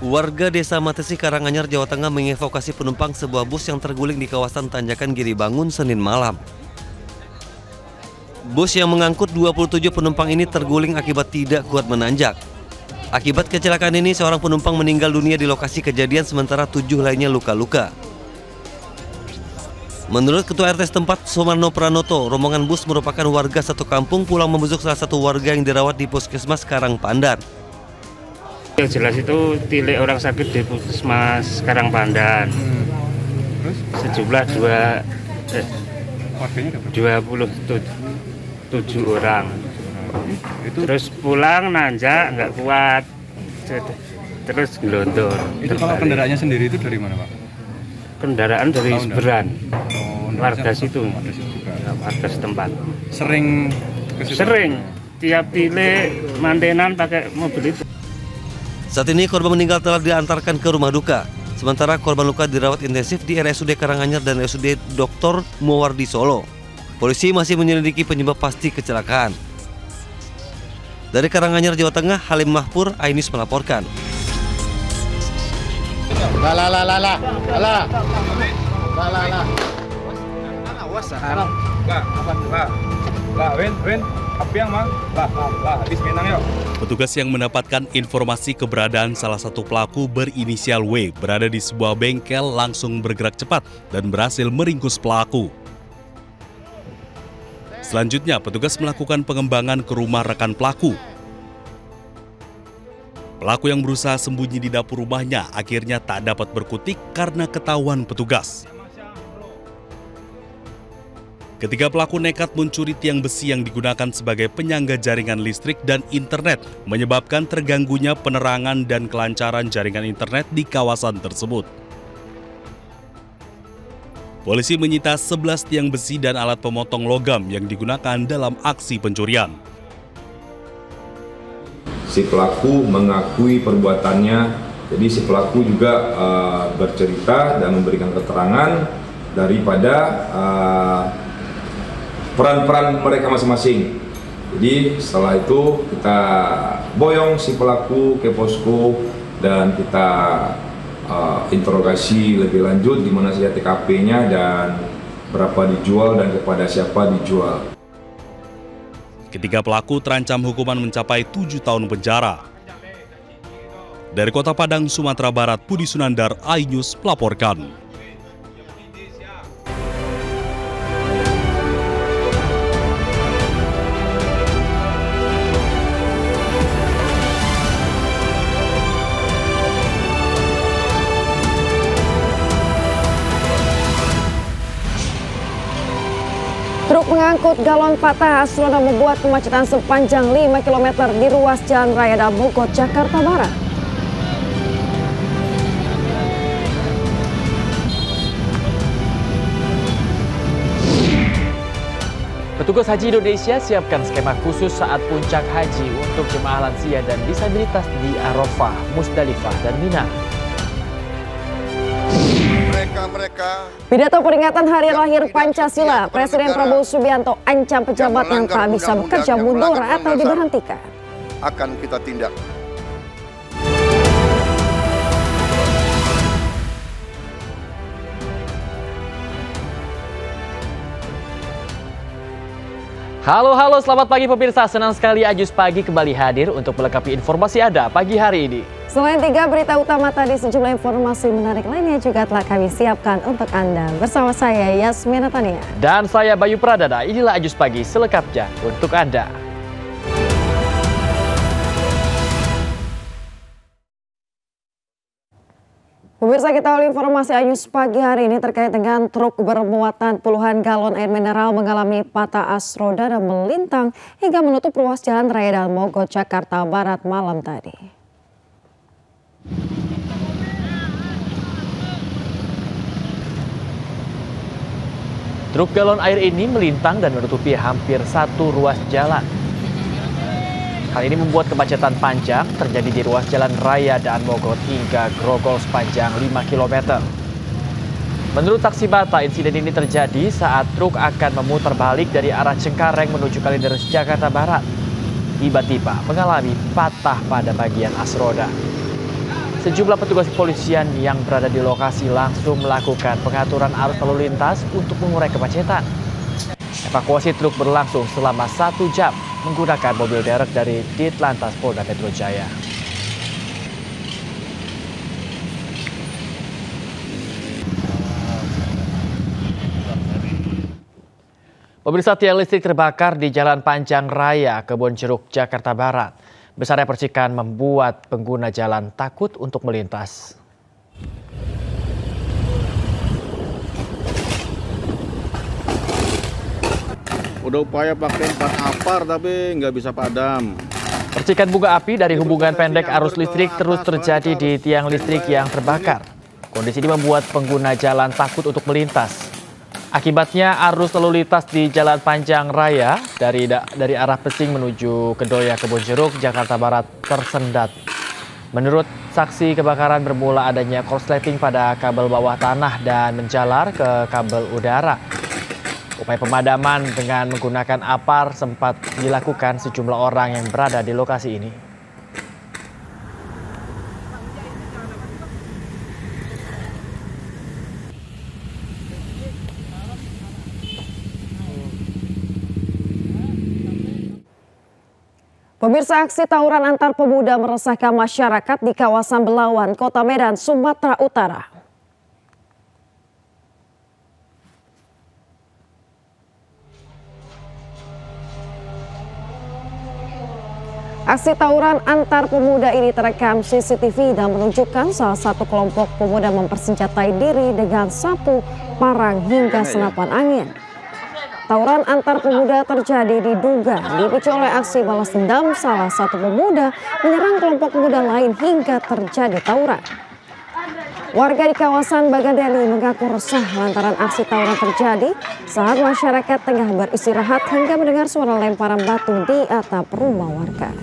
Warga Desa Matesi, Karanganyar, Jawa Tengah mengevakuasi penumpang sebuah bus yang terguling di kawasan Tanjakan Giribangun Senin malam. Bus yang mengangkut 27 penumpang ini terguling akibat tidak kuat menanjak. Akibat kecelakaan ini, seorang penumpang meninggal dunia di lokasi kejadian, sementara 7 lainnya luka-luka. Menurut Ketua RT setempat, Sumarno Pranoto, rombongan bus merupakan warga satu kampung pulang membesuk salah satu warga yang dirawat di Puskesmas Karangpandan. Yang jelas itu tilik orang sakit di Puskesmas Karangpandan. Terus? Sejumlah 27 orang. Itu Terus pulang nanjak nggak kuat, terus gelondor. itu kalau kendaraannya sendiri itu dari mana, Pak? Kendaraan dari Seberan, warga situ, Warga situ juga. warga setempat. Sering ke situ? Sering tiap tilik mantenan pakai mobil itu. Saat ini korban meninggal telah diantarkan ke rumah duka. Sementara korban luka dirawat intensif di RSUD Karanganyar dan RSUD Dr. Muwardi Solo. Polisi masih menyelidiki penyebab pasti kecelakaan. Dari Karanganyar, Jawa Tengah, Halim Mahpur, Ainis melaporkan. Petugas yang mendapatkan informasi keberadaan salah satu pelaku berinisial W berada di sebuah bengkel langsung bergerak cepat dan berhasil meringkus pelaku. Selanjutnya, petugas melakukan pengembangan ke rumah rekan pelaku. Pelaku yang berusaha sembunyi di dapur rumahnya akhirnya tak dapat berkutik karena ketahuan petugas. Ketiga pelaku nekat mencuri tiang besi yang digunakan sebagai penyangga jaringan listrik dan internet, menyebabkan terganggunya penerangan dan kelancaran jaringan internet di kawasan tersebut. Polisi menyita 11 tiang besi dan alat pemotong logam yang digunakan dalam aksi pencurian. Si pelaku mengakui perbuatannya, jadi si pelaku juga bercerita dan memberikan keterangan daripada peran-peran mereka masing-masing. Jadi setelah itu kita boyong si pelaku ke posko dan kita interogasi lebih lanjut di mana saja TKP-nya dan berapa dijual dan kepada siapa dijual. Ketiga pelaku terancam hukuman mencapai 7 tahun penjara. Dari Kota Padang, Sumatera Barat, Budi Sunandar, iNews melaporkan. Truk mengangkut galon patah Asroda membuat kemacetan sepanjang 5 km di ruas Jalan Raya Damogot, Jakarta Barat. Petugas Haji Indonesia siapkan skema khusus saat puncak haji untuk jemaah lansia dan disabilitas di Arafah, Musdalifah, dan Mina. Pidato peringatan Hari Lahir Pancasila, Presiden Prabowo Subianto ancam pejabat yang tak bisa bekerja mundur atau diberhentikan. Akan kita tindak. Halo, selamat pagi pemirsa. Senang sekali Ajus Pagi kembali hadir untuk melengkapi informasi Anda pagi hari ini. Selain 3 berita utama tadi, sejumlah informasi menarik lainnya juga telah kami siapkan untuk Anda. Bersama saya Yasmina Tania. Dan saya Bayu Pradana. Inilah Ajus Pagi selengkapnya untuk Anda. Pemirsa, kita awali informasi iNews pagi hari ini terkait dengan truk bermuatan puluhan galon air mineral mengalami patah as roda dan melintang hingga menutup ruas Jalan Raya Damogot, Jakarta Barat malam tadi. Truk galon air ini melintang dan menutupi hampir satu ruas jalan. Hal ini membuat kemacetan panjang terjadi di ruas Jalan Raya Daan Mogot hingga Grogol sepanjang 5 km. Menurut saksi mata, insiden ini terjadi saat truk akan memutar balik dari arah Cengkareng menuju Kalideres, Jakarta Barat. Tiba-tiba mengalami patah pada bagian as roda. Sejumlah petugas kepolisian yang berada di lokasi langsung melakukan pengaturan arus lalu lintas untuk mengurai kemacetan. Evakuasi truk berlangsung selama 1 jam menggunakan mobil derek dari Ditlantas Polda Metro Jaya. Pemirsa, tiang listrik terbakar di Jalan Panjang Raya, Kebonjeruk, Jakarta Barat. Besarnya percikan membuat pengguna jalan takut untuk melintas. Udah upaya pakai 4 apar tapi nggak bisa padam. Percikan bunga api dari hubungan pendek arus listrik terus terjadi di tiang listrik yang terbakar. Kondisi ini membuat pengguna jalan takut untuk melintas. Akibatnya arus lalu lintas di Jalan Panjang Raya dari arah Pesing menuju Kedoya, Kebonjeruk, Jakarta Barat tersendat. Menurut saksi, kebakaran bermula adanya korsleting pada kabel bawah tanah dan menjalar ke kabel udara. Upaya pemadaman dengan menggunakan apar sempat dilakukan sejumlah orang yang berada di lokasi ini. Pemirsa, aksi tawuran antar pemuda meresahkan masyarakat di kawasan Belawan, Kota Medan, Sumatera Utara. Aksi tawuran antar pemuda ini terekam CCTV dan menunjukkan salah satu kelompok pemuda mempersenjatai diri dengan sapu, parang hingga senapan angin. Tawuran antar pemuda terjadi diduga dipicu oleh aksi balas dendam salah satu pemuda menyerang kelompok pemuda lain hingga terjadi tawuran. Warga di kawasan Bagadeli mengaku resah lantaran aksi tawuran terjadi saat masyarakat tengah beristirahat hingga mendengar suara lemparan batu di atap rumah warga.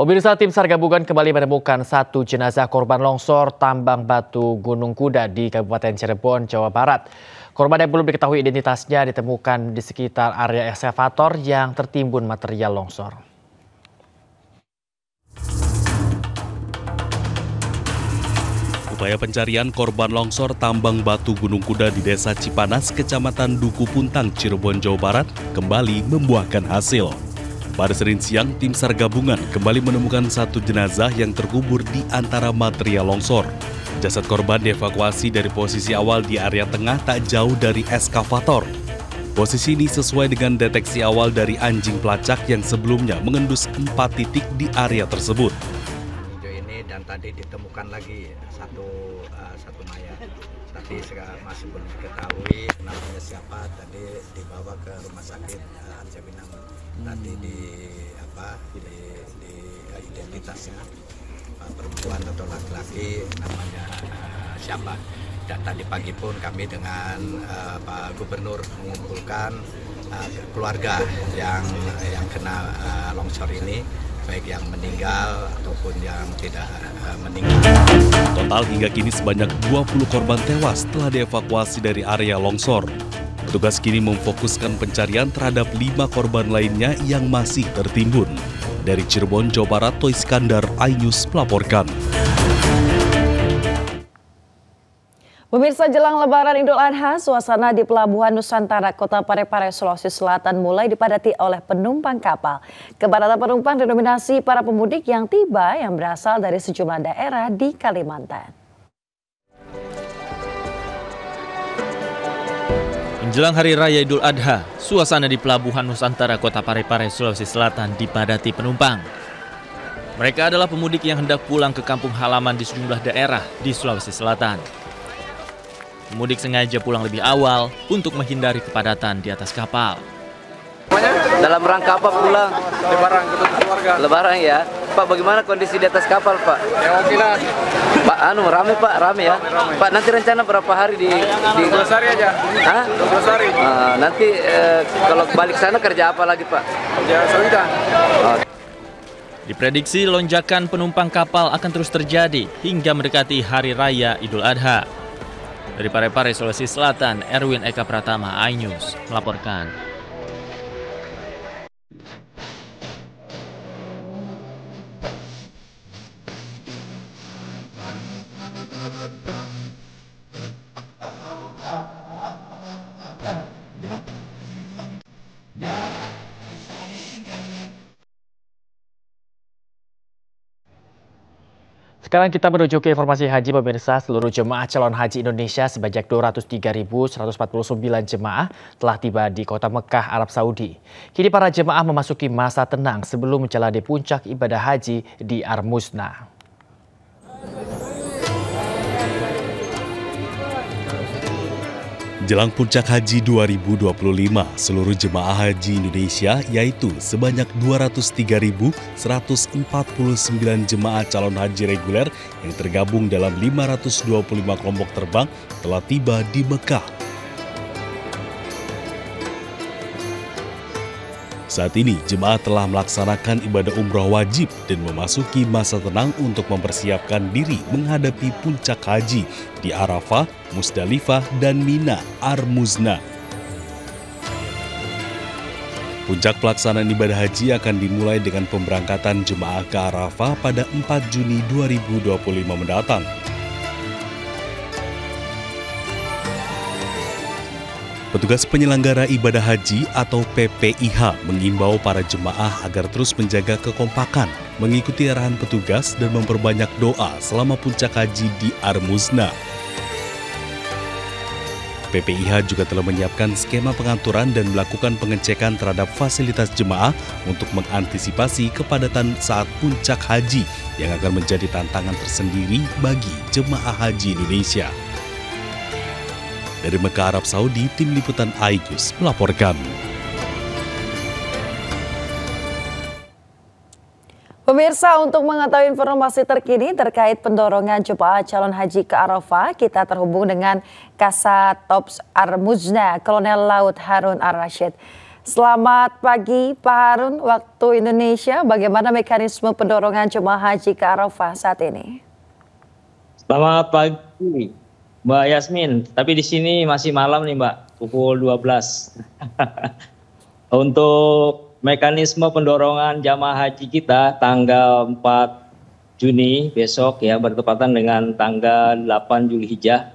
Pemirsa, tim SAR gabungan kembali menemukan satu jenazah korban longsor tambang batu Gunung Kuda di Kabupaten Cirebon, Jawa Barat. Korban yang belum diketahui identitasnya ditemukan di sekitar area ekskavator yang tertimbun material longsor. Upaya pencarian korban longsor tambang batu Gunung Kuda di Desa Cipanas, Kecamatan Duku Puntang, Cirebon, Jawa Barat kembali membuahkan hasil. Pada Senin siang, tim SAR gabungan kembali menemukan satu jenazah yang terkubur di antara material longsor. Jasad korban dievakuasi dari posisi awal di area tengah tak jauh dari eskavator. Posisi ini sesuai dengan deteksi awal dari anjing pelacak yang sebelumnya mengendus 4 titik di area tersebut. Ini dan tadi ditemukan lagi satu mayat. Tapi masih belum diketahui namanya siapa. Tadi dibawa ke rumah sakit Arca Pinang. Tadi di identitasnya perempuan atau laki-laki namanya siapa. Dan tadi pagi pun kami dengan Pak Gubernur mengumpulkan keluarga yang kena longsor ini, baik yang meninggal ataupun yang tidak meninggal. Total hingga kini sebanyak 20 korban tewas telah dievakuasi dari area longsor. Petugas kini memfokuskan pencarian terhadap 5 korban lainnya yang masih tertimbun. Dari Cirebon, Jawa Barat, Toy Iskandar, iNews melaporkan. Pemirsa, jelang Lebaran Idul Adha, suasana di Pelabuhan Nusantara, Kota Parepare, Sulawesi Selatan mulai dipadati oleh penumpang kapal. Kepadatan penumpang didominasi para pemudik yang tiba yang berasal dari sejumlah daerah di Kalimantan. Menjelang Hari Raya Idul Adha, suasana di Pelabuhan Nusantara Kota Parepare, Sulawesi Selatan dipadati penumpang. Mereka adalah pemudik yang hendak pulang ke kampung halaman di sejumlah daerah di Sulawesi Selatan. Pemudik sengaja pulang lebih awal untuk menghindari kepadatan di atas kapal. Dalam rangka apa pulang? Lebaran ketemu keluarga. Lebaran ya. Pak, bagaimana kondisi di atas kapal, Pak? Ya oke lah. Pak, rame Pak, rame ya. Rame. Pak, nanti rencana berapa hari di 12 hari aja. Hah? 12 hari. Nanti kalau balik sana kerja apa lagi, Pak? Kerja sawita. Diprediksi lonjakan penumpang kapal akan terus terjadi hingga mendekati Hari Raya Idul Adha. Dari Parepare, Sulawesi Selatan, Erwin Eka Pratama, iNews melaporkan. Sekarang kita menuju ke informasi haji pemirsa. Seluruh jemaah calon haji Indonesia sebanyak 203.149 jemaah telah tiba di kota Mekah, Arab Saudi. Kini para jemaah memasuki masa tenang sebelum menjalani puncak ibadah haji di Ar-Muznah. Jelang puncak haji 2025, seluruh jemaah haji Indonesia yaitu sebanyak 203.149 jemaah calon haji reguler yang tergabung dalam 525 kelompok terbang telah tiba di Mekah. Saat ini, jemaah telah melaksanakan ibadah umroh wajib dan memasuki masa tenang untuk mempersiapkan diri menghadapi puncak haji di Arafah, Musdalifah, dan Mina, Ar-Muznah. Puncak pelaksanaan ibadah haji akan dimulai dengan pemberangkatan jemaah ke Arafah pada 4 Juni 2025 mendatang. Petugas penyelenggara ibadah haji atau PPIH mengimbau para jemaah agar terus menjaga kekompakan, mengikuti arahan petugas dan memperbanyak doa selama puncak haji di Ar-Muznah. PPIH juga telah menyiapkan skema pengaturan dan melakukan pengecekan terhadap fasilitas jemaah untuk mengantisipasi kepadatan saat puncak haji yang akan menjadi tantangan tersendiri bagi jemaah haji Indonesia. Dari Mekah, Arab Saudi, Tim Liputan iNews melaporkan. Pemirsa, untuk mengetahui informasi terkini terkait pendorongan jemaah calon haji ke Arafah, kita terhubung dengan Kasatops Ar-Muznah, Kolonel Laut Harun Ar-Rasyid. Selamat pagi Pak Harun, waktu Indonesia, bagaimana mekanisme pendorongan jemaah haji ke Arafah saat ini? Selamat pagi Mbak Yasmin, tapi di sini masih malam nih Mbak, pukul 12. Untuk mekanisme pendorongan jamaah haji kita tanggal 4 Juni besok ya, bertepatan dengan tanggal 8 Zulhijjah.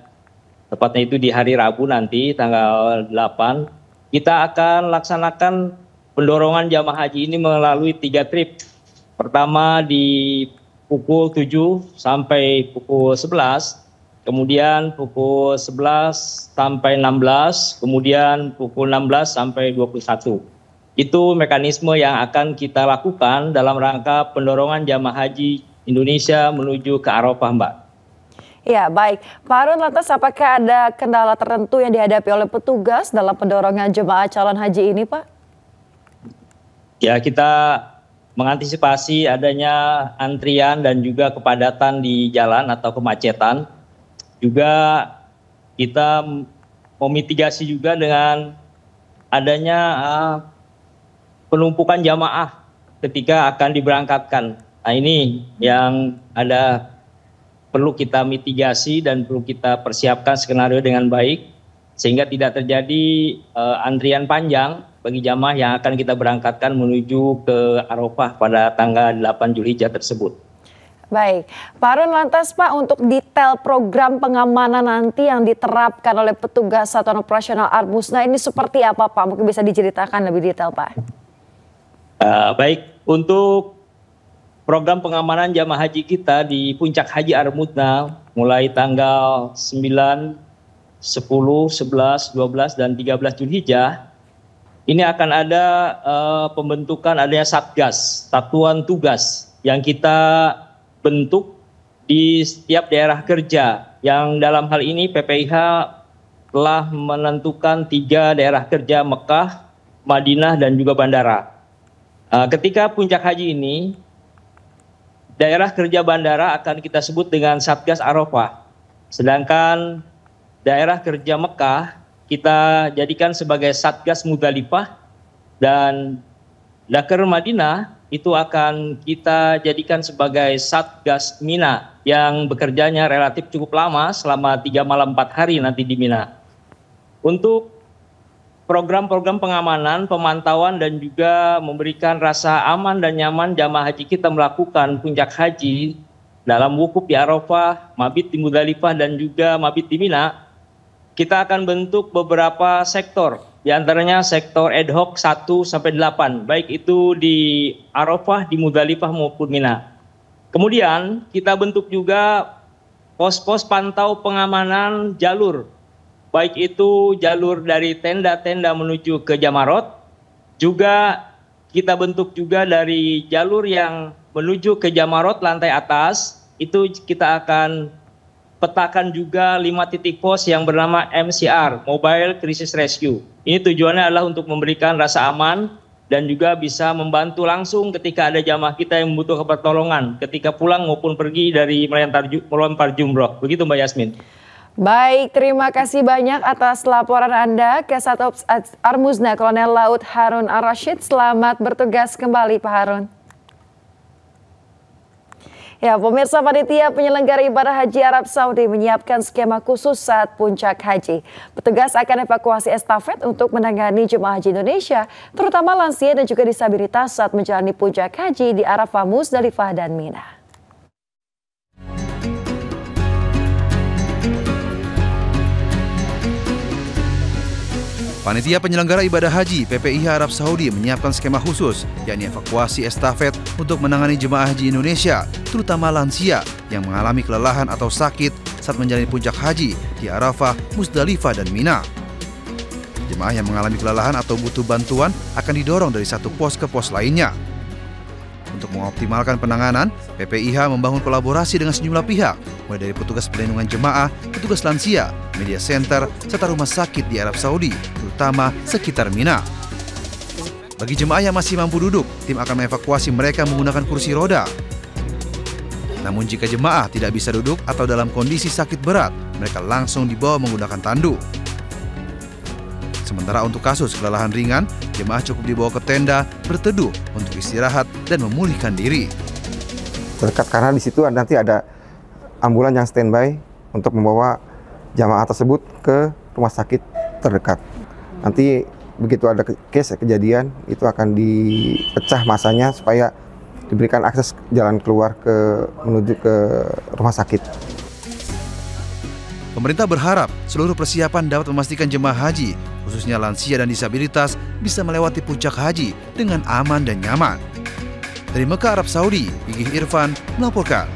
Tepatnya itu di hari Rabu nanti tanggal 8. Kita akan laksanakan pendorongan jamaah haji ini melalui 3 trip. Pertama di pukul 7 sampai pukul 11. Kemudian pukul 11 sampai 16, kemudian pukul 16 sampai 21. Itu mekanisme yang akan kita lakukan dalam rangka pendorongan jamaah haji Indonesia menuju ke Arafah, Mbak. Ya, baik. Pak Harun, lantas apakah ada kendala tertentu yang dihadapi oleh petugas dalam pendorongan jemaah calon haji ini, Pak? Ya, kita mengantisipasi adanya antrian dan juga kepadatan di jalan atau kemacetan. Juga kita memitigasi juga dengan adanya penumpukan jamaah ketika akan diberangkatkan. Nah ini yang ada perlu kita mitigasi dan perlu kita persiapkan skenario dengan baik sehingga tidak terjadi antrian panjang bagi jamaah yang akan kita berangkatkan menuju ke Arafah pada tanggal 8 Zulhijjah tersebut. Baik, Pak Harun, lantas Pak, untuk detail program pengamanan nanti yang diterapkan oleh petugas Satuan Operasional Ar-Muznah ini seperti apa Pak? Mungkin bisa diceritakan lebih detail Pak. Baik, untuk program pengamanan jamaah haji kita di Puncak Haji Ar-Muznah mulai tanggal 9, 10, 11, 12, dan 13 Zulhijjah, ini akan ada pembentukan adanya Satgas, Satuan Tugas yang kita bentuk di setiap daerah kerja, yang dalam hal ini PPIH telah menentukan 3 daerah kerja Mekah, Madinah, dan juga bandara. Ketika puncak haji ini, daerah kerja bandara akan kita sebut dengan Satgas Arafah, sedangkan daerah kerja Mekah kita jadikan sebagai Satgas Musdalifah, dan Dakar Madinah itu akan kita jadikan sebagai Satgas Mina. yang bekerjanya relatif cukup lama selama 3 malam 4 hari nanti di Mina. Untuk program-program pengamanan, pemantauan dan juga memberikan rasa aman dan nyaman jamaah haji kita melakukan puncak haji dalam wukuf di Arafah, mabit di Muzdalifah dan juga mabit di Mina, kita akan bentuk beberapa sektor, di antaranya sektor ad hoc 1-8, baik itu di Arafah, di Muzdalifah maupun Mina. Kemudian kita bentuk juga pos-pos pantau pengamanan jalur, baik itu jalur dari tenda-tenda menuju ke Jamarot, juga kita bentuk juga dari jalur yang menuju ke Jamarot lantai atas, itu kita akan petakan juga 5 titik pos yang bernama MCR, Mobile Crisis Rescue. Ini tujuannya adalah untuk memberikan rasa aman dan juga bisa membantu langsung ketika ada jamaah kita yang membutuhkan pertolongan ketika pulang maupun pergi dari melempar jumroh. Begitu Mbak Yasmin. Baik, terima kasih banyak atas laporan Anda, Kasat Ops Armuzna Kolonel Laut Harun Ar-Rasyid. Selamat bertugas kembali Pak Harun. Ya, pemirsa, panitia penyelenggara ibadah haji Arab Saudi menyiapkan skema khusus saat puncak haji. Petugas akan evakuasi estafet untuk menangani jemaah haji Indonesia, terutama lansia dan juga disabilitas saat menjalani puncak haji di Arafah, Muzdalifah, dan Mina. Panitia penyelenggara ibadah haji PPIH Arab Saudi menyiapkan skema khusus, yakni evakuasi estafet untuk menangani jemaah haji Indonesia, terutama lansia yang mengalami kelelahan atau sakit saat menjalani puncak haji di Arafah, Muzdalifah, dan Mina. Jemaah yang mengalami kelelahan atau butuh bantuan akan didorong dari satu pos ke pos lainnya. Untuk mengoptimalkan penanganan, PPIH membangun kolaborasi dengan sejumlah pihak, mulai dari petugas pelindungan jemaah, petugas lansia, media center, serta rumah sakit di Arab Saudi, terutama sekitar Mina. Bagi jemaah yang masih mampu duduk, tim akan mengevakuasi mereka menggunakan kursi roda. Namun jika jemaah tidak bisa duduk atau dalam kondisi sakit berat, mereka langsung dibawa menggunakan tandu. Sementara untuk kasus kelelahan ringan, jemaah cukup dibawa ke tenda, berteduh untuk istirahat dan memulihkan diri. Terdekat karena di situ nanti ada ambulan yang standby untuk membawa jamaah tersebut ke rumah sakit terdekat. Nanti begitu ada case kejadian itu akan dipecah masanya supaya diberikan akses jalan keluar menuju ke rumah sakit. Pemerintah berharap seluruh persiapan dapat memastikan jemaah haji, khususnya lansia dan disabilitas, bisa melewati puncak haji dengan aman dan nyaman. Dari Mekah, Arab Saudi, Gigih Irfan melaporkan.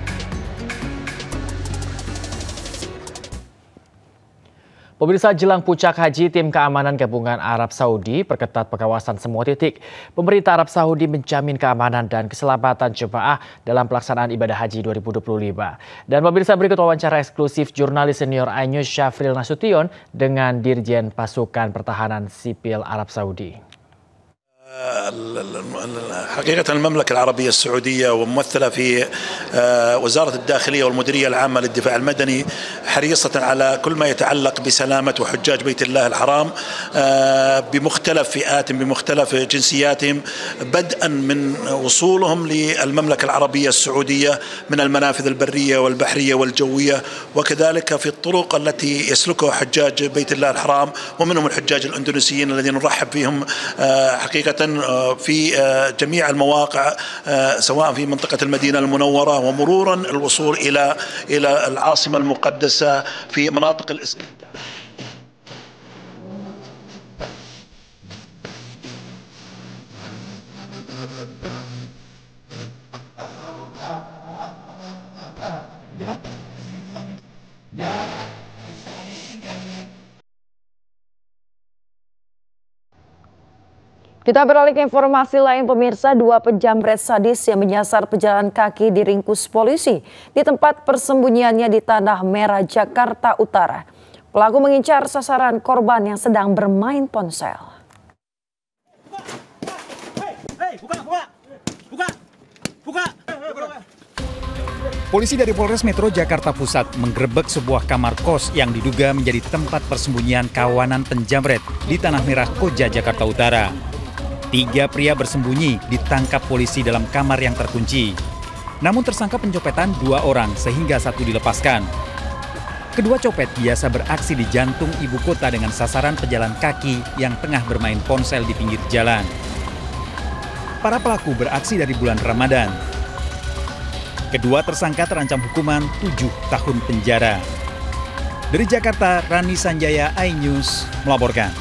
Pemirsa, jelang puncak haji, tim keamanan gabungan Arab Saudi perketat pengawasan semua titik. Pemerintah Arab Saudi menjamin keamanan dan keselamatan jemaah dalam pelaksanaan ibadah haji 2025. Dan pemirsa, berikut wawancara eksklusif jurnalis senior iNews Syafril Nasution dengan Dirjen Pasukan Pertahanan Sipil Arab Saudi. حقيقة المملكة العربية السعودية وممثلة في وزارة الداخلية والمديرية العامة للدفاع المدني حريصة على كل ما يتعلق بسلامة وحجاج بيت الله الحرام بمختلف فئات بمختلف جنسياتهم، بدءا من وصولهم للمملكة العربية السعودية من المنافذ البرية والبحرية والجوية، وكذلك في الطرق التي يسلكها حجاج بيت الله الحرام ومنهم الحجاج الأندونيسيين الذين نرحب فيهم حقيقة في جميع المواقع سواء في منطقة المدينة المنورة ومرورا الوصول إلى العاصمة المقدسة في مناطق الاستمتاع. Kita beralih ke informasi lain, pemirsa. 2 penjamret sadis yang menyasar pejalan kaki diringkus polisi di tempat persembunyiannya di Tanah Merah, Jakarta Utara. Pelaku mengincar sasaran korban yang sedang bermain ponsel. Polisi dari Polres Metro Jakarta Pusat menggerebek sebuah kamar kos yang diduga menjadi tempat persembunyian kawanan penjamret di Tanah Merah, Koja, Jakarta Utara. 3 pria bersembunyi ditangkap polisi dalam kamar yang terkunci. Namun tersangka pencopetan 2 orang sehingga 1 dilepaskan. Kedua copet biasa beraksi di jantung ibu kota dengan sasaran pejalan kaki yang tengah bermain ponsel di pinggir jalan. Para pelaku beraksi dari bulan Ramadan. Kedua tersangka terancam hukuman 7 tahun penjara. Dari Jakarta, Rani Sanjaya, iNews melaporkan.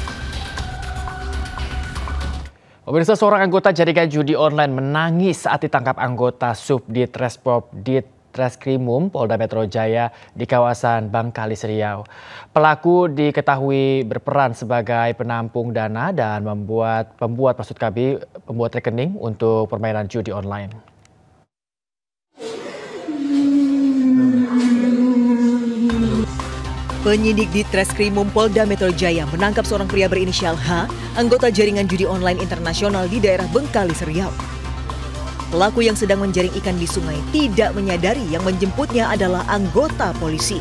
Pemirsa, seorang anggota jaringan judi online menangis saat ditangkap anggota Subdit Respop Ditreskrimum Polda Metro Jaya di kawasan Bangkalis Riau. Pelaku diketahui berperan sebagai penampung dana dan pembuat rekening untuk permainan judi online. Penyidik Ditreskrimum Polda Metro Jaya menangkap seorang pria berinisial H, anggota jaringan judi online internasional di daerah Bengkalis Riau. Pelaku yang sedang menjaring ikan di sungai tidak menyadari yang menjemputnya adalah anggota polisi.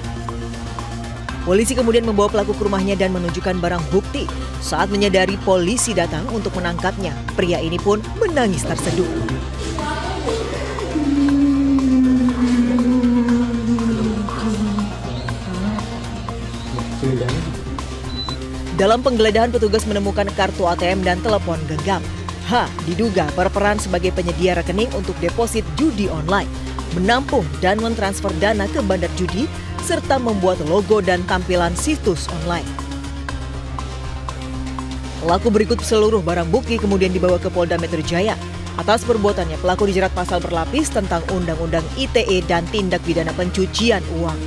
Polisi kemudian membawa pelaku ke rumahnya dan menunjukkan barang bukti. Saat menyadari polisi datang untuk menangkapnya, pria ini pun menangis terseduh. Dalam penggeledahan, petugas menemukan kartu ATM dan telepon genggam. H diduga berperan sebagai penyedia rekening untuk deposit judi online, menampung dan mentransfer dana ke bandar judi, serta membuat logo dan tampilan situs online. Pelaku berikut seluruh barang bukti kemudian dibawa ke Polda Metro Jaya. Atas perbuatannya, pelaku dijerat pasal berlapis tentang Undang-Undang ITE dan tindak pidana pencucian uang.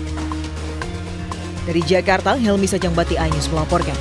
Dari Jakarta, Helmi Sajangbati, iNews melaporkan.